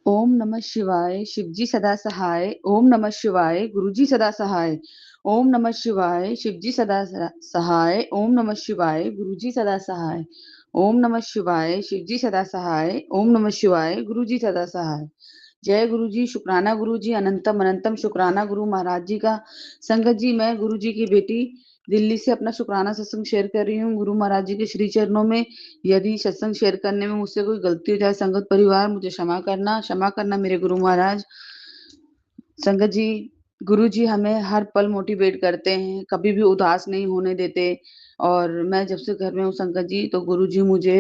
ओम नमः शिवाय शिवजी सदा सहाय। ओम नमः शिवाय गुरुजी सदा सहाय। ओम नमः शिवाय शिवजी सदा सहाय। ओम नमः शिवाय गुरुजी सदा सहाय। ओम नमः शिवाय शिवजी सदा सहाय। ओम नमः शिवाय गुरुजी सदा सहाय। जय गुरु जी, शुक्राना गुरु जी, अनंतम अनंतम शुक्राना गुरु महाराज जी का। संगत जी, मैं गुरु जी की बेटी दिल्ली से अपना शुक्राना सत्संग शेयर कर रही हूँ गुरु महाराज जी के श्री चरणों में। यदि सत्संग शेयर करने में मुझसे कोई गलती हो जाए संगत परिवार, मुझे क्षमा करना मेरे गुरु महाराज। संगत जी, गुरु जी हमें हर पल मोटिवेट करते हैं, कभी भी उदास नहीं होने देते। और मैं जब से घर में हूँ संगत जी, तो गुरु जी मुझे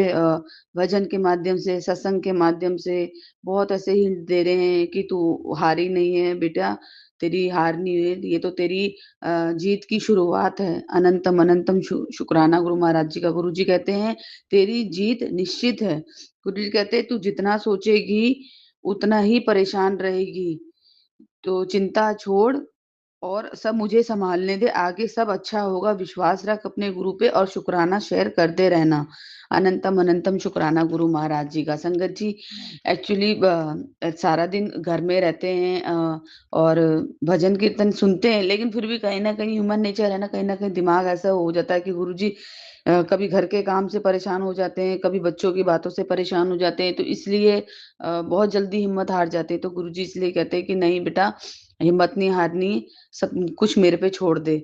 भजन के माध्यम से, सत्संग के माध्यम से बहुत ऐसे हिंट दे रहे हैं कि तू हारी नहीं है बेटा, तेरी हार नहीं है, ये तो तेरी जीत की शुरुआत है। अनंतम अनंतम शुक्राना गुरु महाराज जी का। गुरु जी कहते हैं तेरी जीत निश्चित है। गुरु जी कहते हैं तू जितना सोचेगी उतना ही परेशान रहेगी, तो चिंता छोड़ और सब मुझे संभालने दे, आगे सब अच्छा होगा। विश्वास रख अपने गुरु पे और शुक्राना शेयर करते रहना। अनंतम अनंतम शुक्राना गुरु महाराज जी का। संगत जी, एक्चुअली सारा दिन घर में रहते हैं और भजन कीर्तन सुनते हैं, लेकिन फिर भी कहीं ना कहीं ह्यूमन नेचर है ना, कहीं ना कहीं दिमाग ऐसा हो जाता है कि गुरु जी कभी घर के काम से परेशान हो जाते हैं, कभी बच्चों की बातों से परेशान हो जाते हैं, तो इसलिए बहुत जल्दी हिम्मत हार जाते हैं। तो गुरु जी इसलिए कहते हैं कि नहीं बेटा, हिम्मत नहीं हारनी, सब कुछ मेरे पे छोड़ दे,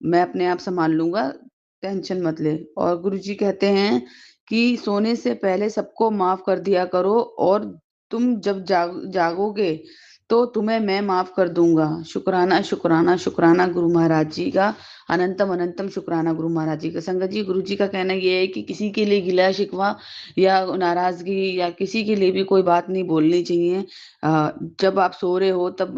मैं अपने आप संभाल लूंगा, टेंशन मत ले। और गुरुजी कहते हैं कि सोने से पहले सबको माफ कर दिया करो, और तुम जब जागोगे तो तुम्हें मैं माफ कर दूंगा। शुक्राना शुक्राना शुक्राना गुरु महाराज जी का। अनंतम अनंतम शुक्राना गुरु महाराज जी का। संगत जी, गुरु जी का कहना ये है कि किसी के लिए गिला शिकवा या नाराजगी या किसी के लिए भी कोई बात नहीं बोलनी चाहिए। जब आप सो रहे हो तब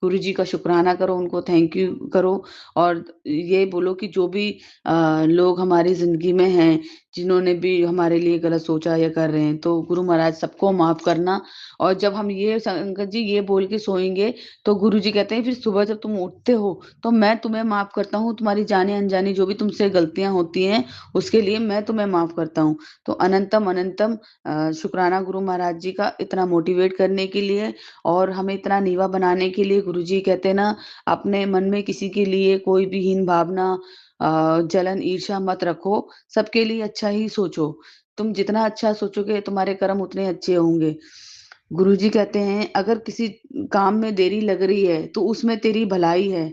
गुरु जी का शुक्राना करो, उनको थैंक यू करो, और ये बोलो कि जो भी लोग हमारी जिंदगी में हैं, जिन्होंने भी हमारे लिए गलत सोचा या कर रहे हैं, तो गुरु महाराज सबको माफ करना। और जब हम ये संगत जी ये बोल के सोएंगे, तो गुरु जी कहते हैं फिर सुबह जब तुम उठते हो तो मैं तुम्हें माफ करता हूँ, तुम्हारी जाने अनजानी जो भी तुमसे गलतियां होती हैं उसके लिए मैं तुम्हें माफ करता हूँ। तो अनंतम अनंतम शुक्राना गुरु महाराज जी का, इतना मोटिवेट करने के लिए और हमें इतना नीवा बनाने के लिए। गुरु जी कहते हैं ना, अपने मन में किसी के लिए कोई भी हीन भावना, जलन ईर्ष्या मत रखो, सबके लिए अच्छा ही सोचो। तुम जितना अच्छा सोचोगे तुम्हारे कर्म उतने अच्छे होंगे। गुरुजी कहते हैं अगर किसी काम में देरी लग रही है तो उसमें तेरी भलाई है,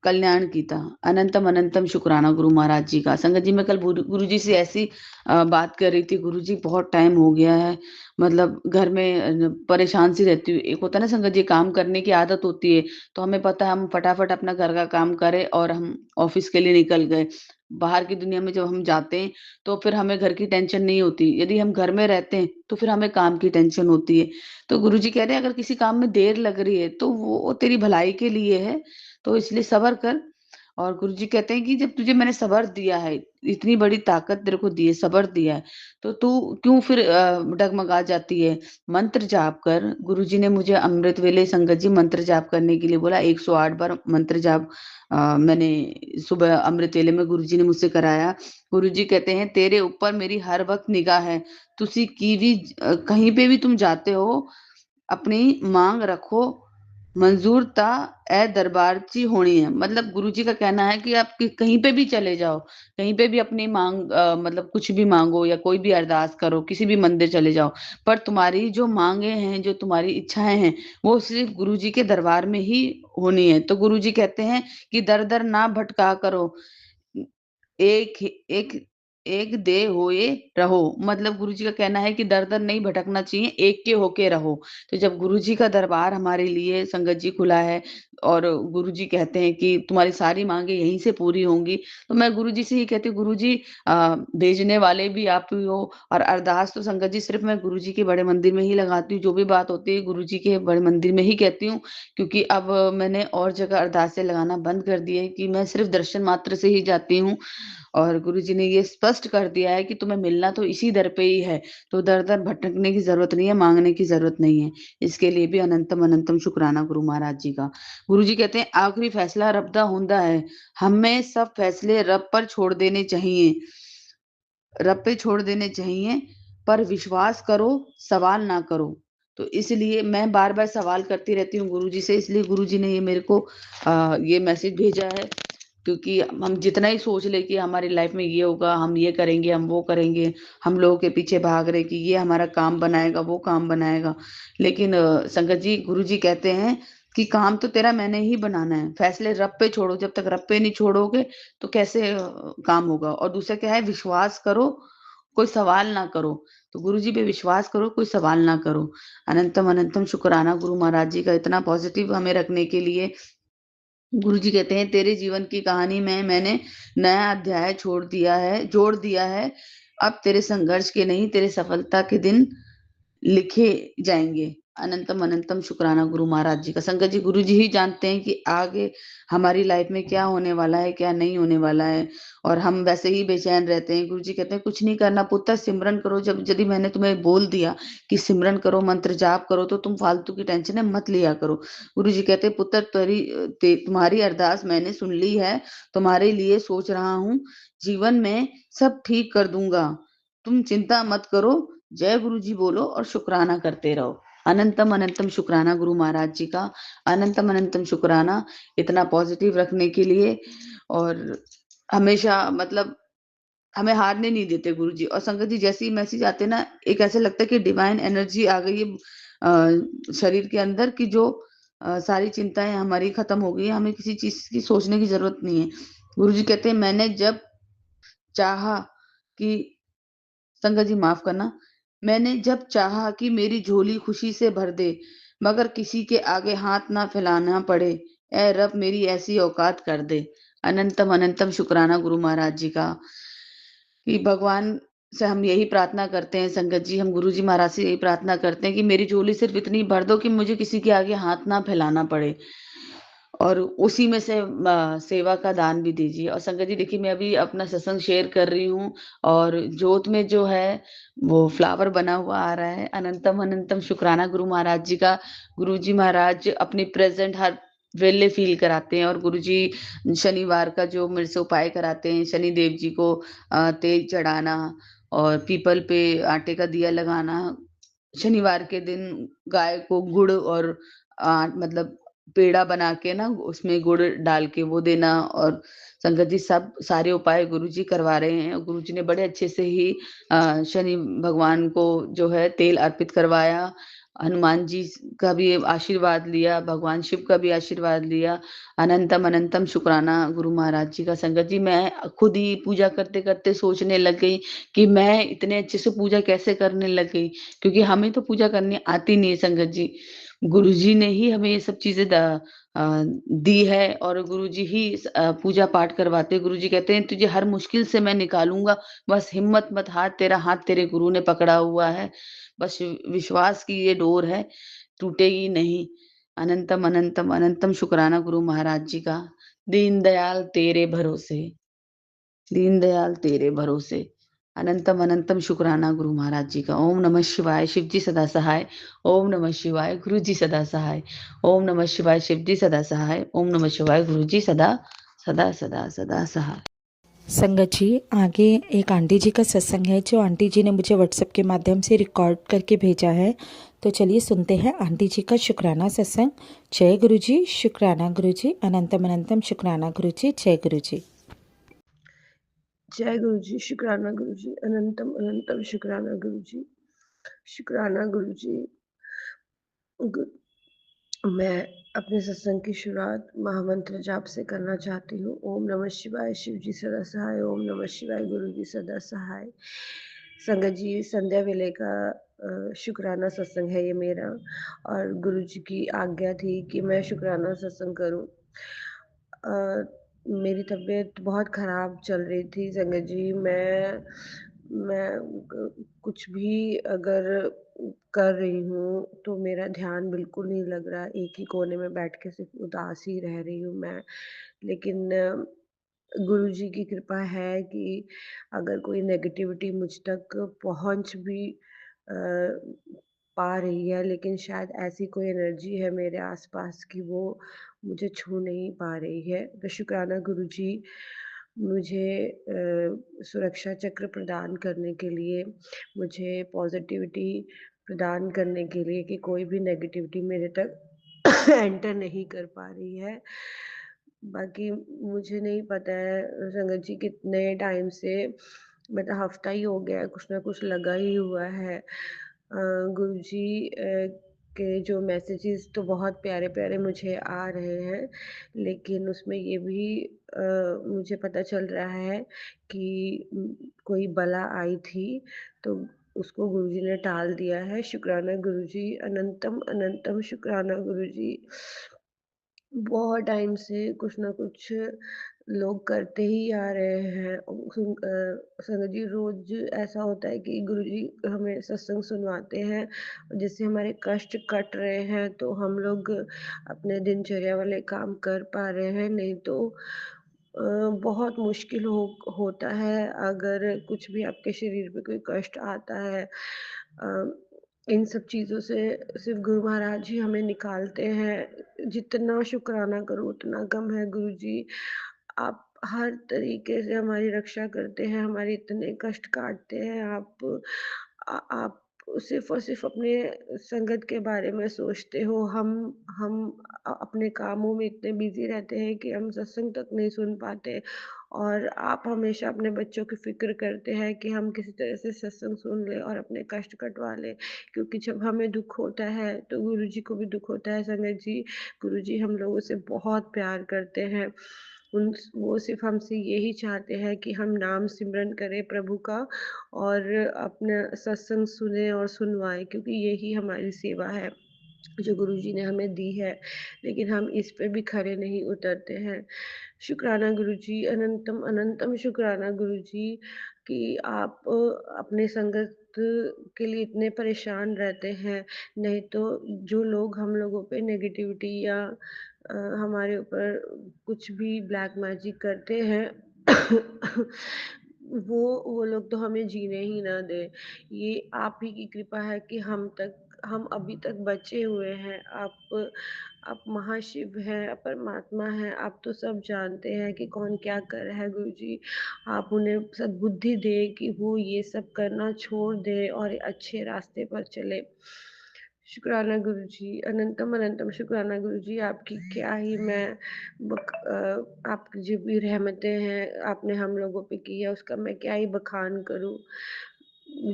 कल्याण की था। अनंतम अनंतम शुक्राना गुरु महाराज जी का। संगत जी, मैं कल गुरु जी से ऐसी बात कर रही थी। गुरु जी बहुत टाइम हो गया है, मतलब घर में परेशान सी रहती हूँ। एक होता है ना संगत जी, काम करने की आदत होती है, तो हमें पता है हम फटाफट अपना घर का काम करें और हम ऑफिस के लिए निकल गए। बाहर की दुनिया में जब हम जाते हैं तो फिर हमें घर की टेंशन नहीं होती, यदि हम घर में रहते हैं तो फिर हमें काम की टेंशन होती है। तो गुरु जी कह रहे हैं अगर किसी काम में देर लग रही है तो वो तेरी भलाई के लिए है, तो इसलिए सब्र कर। और गुरुजी कहते हैं कि जब तुझे मैंने सब्र दिया है, इतनी बड़ी ताकत तेरे को दी है, सब्र दिया है, तो तू क्यों फिर डगमगा जाती है। मंत्र जाप कर। गुरुजी ने मुझे अमृत वेले संगत जी मंत्र जाप करने के लिए बोला। 108 बार मंत्र जाप मैंने सुबह अमृत वेले में गुरुजी ने मुझसे कराया। गुरुजी कहते हैं तेरे ऊपर मेरी हर वक्त निगाह है, तुसी की भी कहीं पे भी तुम जाते हो अपनी मांग रखो, मंजूर ता ए दरबार ची होनी है। मतलब गुरुजी का कहना है कि आप कहीं पे भी चले जाओ, कहीं पे भी अपनी मांग मतलब कुछ भी मांगो या कोई भी अरदास करो, किसी भी मंदिर चले जाओ, पर तुम्हारी जो मांगे हैं, जो तुम्हारी इच्छाएं हैं, वो सिर्फ गुरुजी के दरबार में ही होनी है। तो गुरुजी कहते हैं कि दर दर ना भटका करो, एक एक एक दे होए रहो। मतलब गुरुजी का कहना है कि दर-दर नहीं भटकना चाहिए, एक के होके रहो। तो जब गुरुजी का दरबार हमारे लिए संगत जी खुला है और गुरुजी कहते हैं कि तुम्हारी सारी माँगें यहीं से पूरी होंगी, तो मैं गुरुजी से ही कहती हूँ गुरुजी भेजने वाले भी आप ही हो, और अरदास तो संगत जी सिर्फ़ मैं गुरुजी के बड़े मंदिर में ही लगाती हूँ। जो भी बात होती है गुरुजी के बड़े मंदिर में ही कहती हूँ, क्योंकि अब मैंने और जगह अरदासें लगाना बंद कर दी है कि मैं सिर्फ़ दर्शन मात्र से ही जाती हूँ। और गुरुजी ने ये स्पष्ट कर दिया है कि तुम्हें मिलना तो इसी दर पे ही है, तो दर-दर भटकने की ज़रूरत नहीं है, माँगने की ज़रूरत नहीं है। इसके लिए भी अनंतम अनंतम शुक्राना गुरु महाराज जी का। गुरुजी कहते हैं आखिरी फैसला रब दा हुंदा है, हमें सब फैसले रब पर छोड़ देने चाहिए। रब पे छोड़ देने चाहिए, पर विश्वास करो, सवाल ना करो। तो इसलिए मैं बार-बार सवाल करती रहती हूँ गुरुजी से, इसलिए गुरुजी ने ये मेरे को ये मैसेज भेजा है, क्योंकि हम जितना ही सोच लें कि हमारी लाइफ में ये होगा, हम ये करेंगे, हम वो करेंगे, हम लोगों के पीछे भाग रहे कि ये हमारा काम बनाएगा, वो काम बनाएगा। लेकिन संगत जी, गुरुजी कहते हैं कि काम तो तेरा मैंने ही बनाना है, फैसले रब पे छोड़ो, जब तक रब पे नहीं छोड़ोगे तो कैसे काम होगा। और दूसरा क्या है, विश्वास करो, कोई सवाल ना करो। तो गुरुजी पे विश्वास करो, कोई सवाल ना करो। अनंतम अनंतम शुक्राना गुरु महाराज जी का इतना पॉजिटिव हमें रखने के लिए। गुरुजी कहते हैं, तेरे जीवन की कहानी में मैंने नया अध्याय जोड़ दिया है। अब तेरे संघर्ष के नहीं, तेरे सफलता के दिन लिखे जाएंगे। अनंतम अनंतम शुक्राना गुरु महाराज जी का। संगत जी, गुरु जी ही जानते हैं कि आगे हमारी लाइफ में क्या होने वाला है, क्या नहीं होने वाला है, और हम वैसे ही बेचैन रहते हैं। गुरु जी कहते हैं, कुछ नहीं करना पुत्र, सिमरन करो। जब यदि मैंने तुम्हें बोल दिया कि सिमरन करो, मंत्र जाप करो, तो तुम फालतू की टेंशन मत लिया करो। गुरु जी कहते हैं, पुत्र तुम्हारी अरदास मैंने सुन ली है, तुम्हारे लिए सोच रहा हूँ, जीवन में सब ठीक कर दूंगा, तुम चिंता मत करो। जय गुरु जी बोलो और शुक्राना करते रहो। अनंतम अनंतम शुक्राना गुरु महाराज जी का। अनंतम अनंतम शुक्राना इतना पॉजिटिव रखने के लिए। और हमेशा मतलब हमें हारने नहीं देते गुरु जी। और संगत जी, जैसे ही मैसेज आते ना, एक ऐसे लगता है कि डिवाइन एनर्जी आ गई है शरीर के अंदर, की जो सारी चिंताएं हमारी खत्म हो गई है, हमें किसी चीज की सोचने की जरूरत नहीं है। गुरु जी कहते हैं, मैंने जब चाहा कि, संगत जी माफ करना, मैंने जब चाहा कि मेरी झोली खुशी से भर दे, मगर किसी के आगे हाथ ना फैलाना पड़े, ए रब मेरी ऐसी औकात कर दे। अनंतम अनंतम शुक्राना गुरु महाराज जी का। कि भगवान से हम यही प्रार्थना करते हैं, संगत जी, हम गुरु जी महाराज से यही प्रार्थना करते हैं कि मेरी झोली सिर्फ इतनी भर दो कि मुझे किसी के आगे हाथ ना फैलाना पड़े, और उसी में से सेवा का दान भी दीजिए। और संगत जी देखिए, मैं अभी अपना सत्संग शेयर कर रही हूँ, और जोत में जो है वो फ्लावर बना हुआ आ रहा है। अनंतम अनंतम शुक्राना गुरु महाराज जी का। गुरु जी महाराज अपनी प्रेजेंट हर वेले फील कराते हैं। और गुरु जी शनिवार का जो मेरे से उपाय कराते हैं, शनि देव जी को तेल चढ़ाना, और पीपल पे आटे का दिया लगाना, शनिवार के दिन गाय को गुड़ और मतलब पेड़ा बना के ना, उसमें गुड़ डाल के वो देना। और संगत जी, सब सारे उपाय गुरुजी करवा रहे हैं। गुरुजी ने बड़े अच्छे से ही शनि भगवान को जो है तेल अर्पित करवाया, हनुमान जी का भी आशीर्वाद लिया, भगवान शिव का भी आशीर्वाद लिया। अनंतम अनंतम शुक्राना गुरु महाराज जी का। संगत जी, मैं खुद ही पूजा करते करते सोचने लग गई कि मैं इतने अच्छे से पूजा कैसे करने लग गई, क्योंकि हमें तो पूजा करनी आती नहीं है संगत जी। गुरुजी ने ही हमें ये सब चीजें दी है, और गुरुजी ही पूजा पाठ करवाते हैं। गुरुजी कहते हैं, तुझे हर मुश्किल से मैं निकालूंगा, बस हिम्मत मत हार, तेरा हाथ तेरे गुरु ने पकड़ा हुआ है, बस विश्वास की ये डोर है, टूटेगी नहीं। अनंतम अनंतम अनंतम शुक्राना गुरु महाराज जी का। दीनदयाल तेरे भरोसे, दीनदयाल तेरे भरोसे। अनंतम अनंतम शुक्राना गुरु महाराज जी का। ओम नमः शिवाय, शिव जी सदा सहाय। ओम नमः शिवाय, गुरु जी सदा सहाय। ओम नमः शिवाय, शिव जी सदा सहाय। ओम नमः शिवाय, गुरु जी सदा सदा सदा सदा सहाय। संगत जी, आगे एक आंटी जी का सत्संग है जो आंटी जी ने मुझे व्हाट्सएप के माध्यम से रिकॉर्ड करके भेजा है। तो चलिए सुनते हैं आंटी जी का शुक्राना सत्संग। जय गुरु जी, शुक्राना गुरु जी, अनंतम अनंतम शुक्राना गुरु जी, जय गुरु जी। जय गुरु जी, शुक्राना गुरु जी, अनंतम अनंतम शुक्राना गुरु जी, शुक्राना गुरु जी। मैं अपने सत्संग की शुरुआत महामंत्र जाप से करना चाहती हूँ। ओम नमः शिवाय, शिव जी सदा सहाय। ओम नमः शिवाय, गुरु जी सदा सहाय। संगत जी, संध्या वेले का शुक्राना सत्संग है ये मेरा, और गुरु जी की आज्ञा थी कि मैं शुक्राना सत्संग करूँ। मेरी तबीयत बहुत ख़राब चल रही थी संगत जी। मैं कुछ भी अगर कर रही हूँ तो मेरा ध्यान बिल्कुल नहीं लग रहा, एक ही कोने में बैठ के सिर्फ उदास ही रह रही हूँ मैं। लेकिन गुरु जी की कृपा है कि अगर कोई नेगेटिविटी मुझ तक पहुँच भी पा रही है, लेकिन शायद ऐसी कोई एनर्जी है मेरे आसपास कि वो मुझे छू नहीं पा रही है। तो शुक्राना गुरु जी, मुझे सुरक्षा चक्र प्रदान करने के लिए, मुझे पॉजिटिविटी प्रदान करने के लिए कि कोई भी नेगेटिविटी मेरे तक एंटर नहीं कर पा रही है। बाकी मुझे नहीं पता है संगत जी कितने टाइम से, मतलब हफ्ता ही हो गया है, कुछ ना कुछ लगा ही हुआ है। गुरुजी के जो मैसेजेस तो बहुत प्यारे-प्यारे मुझे आ रहे हैं, लेकिन उसमें ये भी मुझे पता चल रहा है कि कोई बला आई थी, तो उसको गुरुजी ने टाल दिया है। शुक्राना गुरुजी, अनंतम अनंतम शुक्राना गुरुजी। बहुत टाइम से कुछ ना कुछ लोग करते ही आ रहे हैं। संगत जी रोज़ ऐसा होता है कि गुरुजी हमें सत्संग सुनवाते हैं, जिससे हमारे कष्ट कट रहे हैं, तो हम लोग अपने दिनचर्या वाले काम कर पा रहे हैं, नहीं तो बहुत मुश्किल होता है अगर कुछ भी आपके शरीर पे कोई कष्ट आता है। इन सब चीज़ों से सिर्फ़ गुरु महाराज ही हमें निकालते हैं। जितना शुक्राना करो उतना कम है गुरुजी। आप हर तरीके से हमारी रक्षा करते हैं, हमारे इतने कष्ट काटते हैं। आप सिर्फ़ और सिर्फ़ अपने संगत के बारे में सोचते हो। हम अपने कामों में इतने बिज़ी रहते हैं कि हम सत्संग तक नहीं सुन पाते, और आप हमेशा अपने बच्चों की फ़िक्र करते हैं कि हम किसी तरह से सत्संग सुन लें और अपने कष्ट कटवा लें। क्योंकि जब हमें दुःख होता है, तो गुरुजी को भी दुःख होता है संगत जी। गुरुजी हम लोगों से बहुत प्यार करते हैं। वो सिर्फ़ हमसे यही चाहते हैं कि हम नाम सिमरन करें प्रभु का, और अपना सत्संग सुनें और सुनवाएँ, क्योंकि यही हमारी सेवा है, जो गुरुजी ने हमें दी है। लेकिन हम इस पे भी खरे नहीं उतरते हैं। शुक्राना गुरुजी, अनंतम अनंतम शुक्राना गुरुजी कि आप अपने संगत के लिए इतने परेशान रहते हैं। नहीं तो जो लोग हम लोगों पे नेगेटिविटी या हमारे ऊपर कुछ भी ब्लैक मैजिक करते हैं, वो लोग तो हमें जीने ही ना दें। ये आप ही की कृपा है कि हम अभी तक बचे हुए हैं। आप महाशिव हैं, परमात्मा हैं, आप तो सब जानते हैं कि कौन क्या कर रहा है गुरुजी। आप उन्हें सद्बुद्धि दें कि वो ये सब करना छोड़ दें और अच्छे रास्ते पर चले। शुक्राना गुरुजी, अनंतम अनंतम शुक्राना गुरुजी। आपकी क्या ही मैं आपकी जो भी रहमतें हैं आपने हम लोगों पे की है, उसका मैं क्या ही बखान करूँ।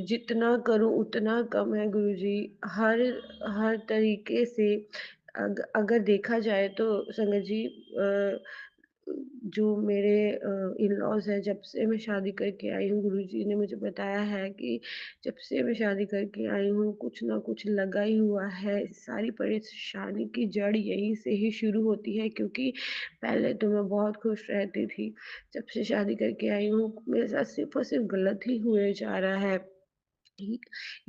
जितना करूँ उतना कम है गुरुजी। हर हर तरीके से अगर देखा जाए तो संगत जी, जो मेरे इन-लॉज़ हैं, जब से मैं शादी करके आई हूँ, गुरुजी ने मुझे बताया है कि जब से मैं शादी करके आई हूँ, कुछ ना कुछ लगा ही हुआ है। सारी परेशानी की जड़ यहीं से ही शुरू होती है, क्योंकि पहले तो मैं बहुत खुश रहती थी। जब से शादी करके आई हूँ, मेरे साथ सिर्फ़ और सिर्फ़ गलत ही हुए जा रहा है। य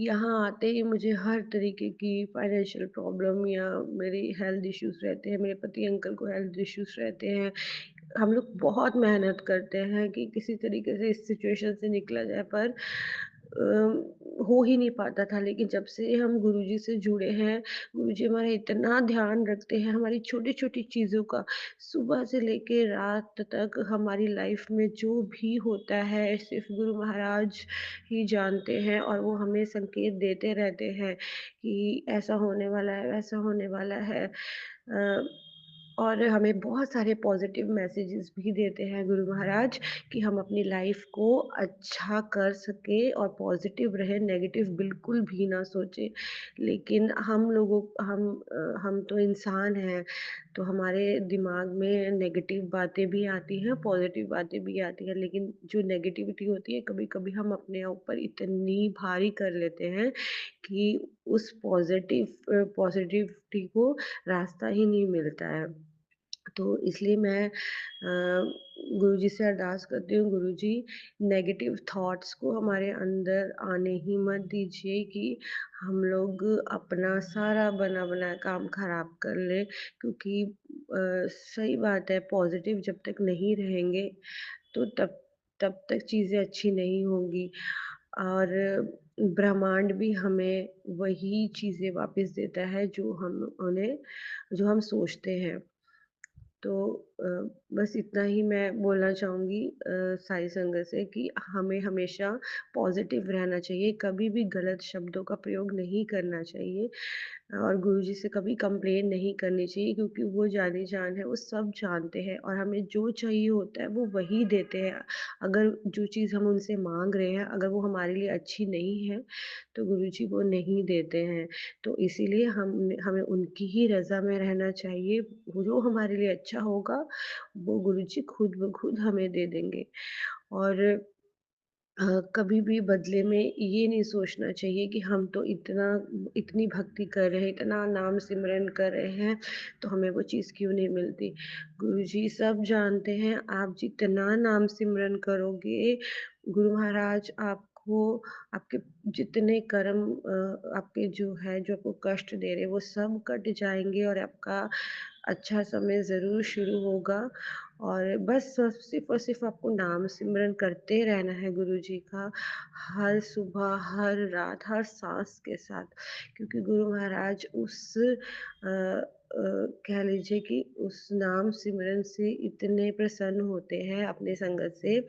यहाँ आते ही मुझे हर तरीके की फाइनेंशियल प्रॉब्लम या मेरी हेल्थ इश्यूज़ रहते हैं, मेरे पति अंकल को हेल्थ इश्यूज़ रहते हैं। हम लोग बहुत मेहनत करते हैं कि किसी तरीके से इस सिचुएशन से निकला जाए, पर हो ही नहीं पाता था। लेकिन जब से हम गुरुजी से जुड़े हैं, गुरुजी हमारा इतना ध्यान रखते हैं हमारी छोटी-छोटी चीज़ों का। सुबह से लेके रात तक हमारी लाइफ में जो भी होता है, सिर्फ़ गुरु महाराज ही जानते हैं, और वो हमें संकेत देते रहते हैं कि ऐसा होने वाला है, वैसा होने वाला है। और हमें बहुत सारे पॉज़िटिव मैसेजेस भी देते हैं गुरु महाराज कि हम अपनी लाइफ को अच्छा कर सकें और पॉज़िटिव रहें, नेगेटिव बिल्कुल भी ना सोचें। लेकिन हम तो इंसान हैं, तो हमारे दिमाग में नेगेटिव बातें भी आती हैं, पॉज़िटिव बातें भी आती हैं। लेकिन जो नेगेटिविटी होती है, कभी-कभी हम अपने ऊपर इतनी भारी कर लेते हैं कि उस पॉज़िटिविटी को रास्ता ही नहीं मिलता है। तो इसलिए मैं गुरुजी से अरदास करती हूँ, गुरुजी नेगेटिव थॉट्स को हमारे अंदर आने ही मत दीजिए कि हम लोग अपना सारा बना-बनाया काम खराब कर लें, क्योंकि सही बात है, पॉज़िटिव जब तक नहीं रहेंगे तो तब तब तक चीज़ें अच्छी नहीं होंगी, और ब्रह्मांड भी हमें वही चीज़ें वापस देता है जो हम सोचते हैं। तो बस इतना ही मैं बोलना चाहूँगी साई संगत से कि हमें हमेशा पॉज़िटिव रहना चाहिए, कभी भी गलत शब्दों का प्रयोग नहीं करना चाहिए और गुरुजी से कभी कंप्लेन नहीं करनी चाहिए, क्योंकि वो जानी-जान है, वो सब जानते हैं और हमें जो चाहिए होता है वो वही देते हैं। अगर जो चीज़ हम उनसे माँग रहे हैं, अगर वो हमारे लिए अच्छी नहीं है, तो गुरुजी वो नहीं देते हैं। तो इसीलिए हमें उनकी ही रज़ा में रहना चाहिए। वो जो हमारे लिए अच्छा होगा, वो गुरुजी खुद ब खुद हमें दे देंगे। और कभी भी बदले में ये नहीं सोचना चाहिए कि हम तो इतनी भक्ति कर रहे हैं, इतना नाम सिमरन कर रहे हैं, तो हमें वो चीज़ क्यों नहीं मिलती। गुरुजी सब जानते हैं, आप जितना नाम सिमरन करोगे, गुरु महाराज आपको आपके जितने कर्म आपके जो है, जो आपको कष्ट दे रहे हैं, वो सब कट जाएँगे और आपका अच्छा समय ज़रूर शुरू होगा। और बस सिर्फ़ और सिर्फ़ आपको नाम सिमरन करते रहना है गुरुजी का, हर सुबह, हर रात, हर साँस के साथ। क्योंकि गुरु महाराज कह लीजिए कि उस नाम सिमरन से इतने प्रसन्न होते हैं अपने संगत से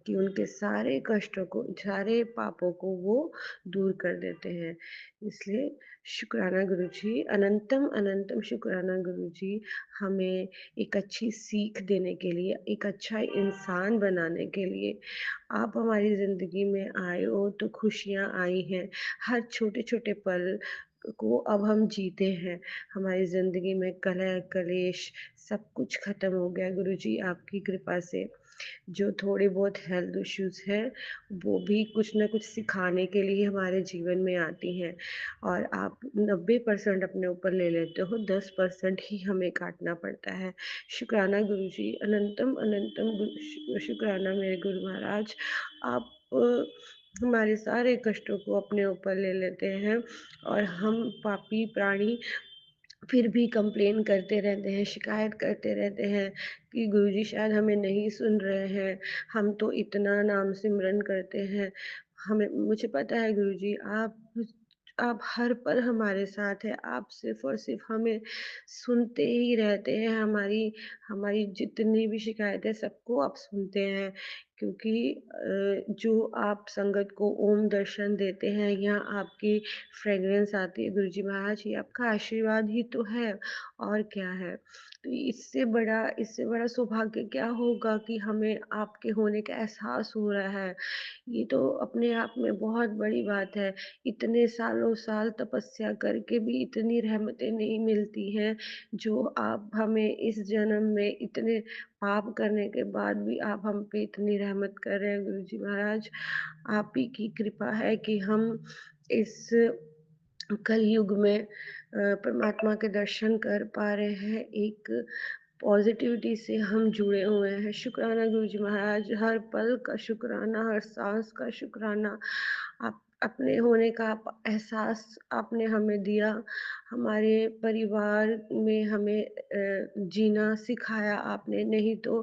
कि उनके सारे कष्टों को, सारे पापों को वो दूर कर देते हैं। इसलिए शुक्राना गुरुजी, अनंतम अनंतम शुक्राना गुरुजी, हमें एक अच्छी सीख देने के लिए, एक अच्छा इंसान बनाने के लिए। आप हमारी ज़िंदगी में आए हो तो खुशियाँ आई हैं। हर छोटे-छोटे पल को अब हम जीते हैं। हमारी ज़िंदगी में कलह, कलेश सब कुछ ख़त्म हो गया गुरुजी आपकी कृपा से। जो थोड़े बहुत हेल्थ इश्यूज़ हैं, वो भी कुछ न कुछ सिखाने के लिए हमारे जीवन में आती हैं और आप 90% अपने ऊपर ले लेते हो, 10% ही हमें काटना पड़ता है। शुक्राना गुरुजी, अनंतम अनंतम शुक्राना मेरे गुरु महाराज। आप हमारे सारे कष्टों को अपने ऊपर ले लेते हैं और हम पापी प्राणी फिर भी कंप्लेन करते रहते हैं, शिकायत करते रहते हैं कि गुरुजी शायद हमें नहीं सुन रहे हैं, हम तो इतना नाम सिमरन करते हैं। हमें मुझे पता है गुरुजी आप हर पल हमारे साथ हैं, आप सिर्फ़ और सिर्फ़ हमें सुनते ही रहते हैं, हमारी हमारी जितनी भी शिकायतें सबको आप सुनते हैं। क्योंकि जो आप संगत को ओम दर्शन देते हैं या आपकी फ्रेग्रेंस आती है गुरुजी महाराज, ये आपका आशीर्वाद ही तो है और क्या है। तो इससे बड़ा सौभाग्य क्या होगा कि हमें आपके होने का एहसास हो रहा है। ये तो अपने आप में बहुत बड़ी बात है। इतने सालों साल तपस्या करके भी इतनी रहमतें नहीं मिलती हैं, जो आप हमें इस जन्म में इतने पाप करने के बाद भी आप हम पे इतनी रहमत कर रहे हैं गुरुजी महाराज। आप ही की कृपा है कि हम इस कलयुग में परमात्मा के दर्शन कर पा रहे हैं। एक पॉज़िटिविटी से हम जुड़े हुए हैं। शुक्राना गुरुजी महाराज, हर पल का शुक्राना, हर साँस का शुक्राना। आप अपने होने का एहसास आपने हमें दिया। हमारे परिवार में हमें जीना सिखाया आपने, नहीं तो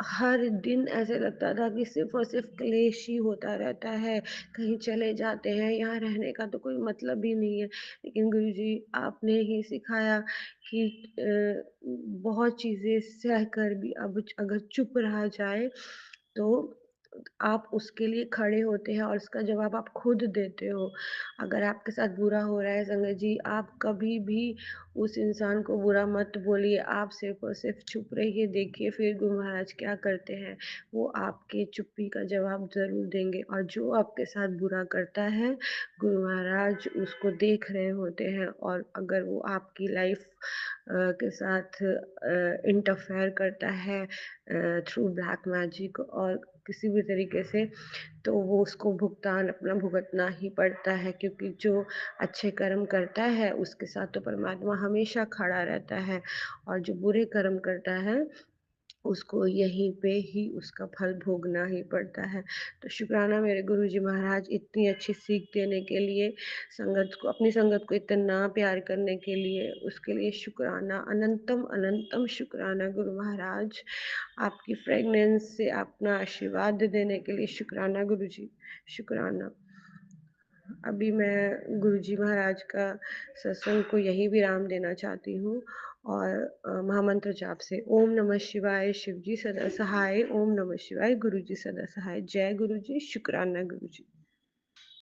हर दिन ऐसे लगता था कि सिर्फ़ और सिर्फ़ क्लेश ही होता रहता है। कहीं चले जाते हैं, यहाँ रहने का तो कोई मतलब ही नहीं है। लेकिन गुरुजी आपने ही सिखाया कि बहुत चीज़ें सहकर भी अब अगर चुप रहा जाए, तो आप उसके लिए खड़े होते हैं और उसका जवाब आप खुद देते हो। अगर आपके साथ बुरा हो रहा है संगत जी, आप कभी भी उस इंसान को बुरा मत बोलिए, आप सिर्फ़ और सिर्फ़ चुप रहिए, देखिए फिर गुरु महाराज क्या करते हैं। वो आपके चुप्पी का जवाब ज़रूर देंगे और जो आपके साथ बुरा करता है, गुरु महाराज उसको देख रहे होते हैं और अगर वो आपकी लाइफ़ के साथ इंटरफेयर करता है थ्रू ब्लैक मैजिक और किसी भी तरीके से, तो वो उसको भुगतान अपना भुगतना ही पड़ता है, क्योंकि जो अच्छे कर्म करता है उसके साथ तो परमात्मा हमेशा खड़ा रहता है और जो बुरे कर्म करता है उसको यहीं पे ही उसका फल भोगना ही पड़ता है। तो शुक्राना मेरे गुरुजी महाराज, इतनी अच्छी सीख देने के लिए, संगत को, अपनी संगत को इतना प्यार करने के लिए, उसके लिए शुक्राना, अनंतम अनंतम शुक्राना गुरु महाराज। आपकी फ्रेग्रेंस से अपना आशीर्वाद देने के लिए शुक्राना गुरुजी, शुक्राना। अभी मैं गुरुजी महाराज का सत्संग को यहीं विराम देना चाहती हूँ और महामंत्र जाप से ओम नमः शिवाय, शिव जी सदा सहाय, ओम नमः शिवाय, गुरु जी सदा सहाय। जय गुरु जी, शुक्राना गुरु जी।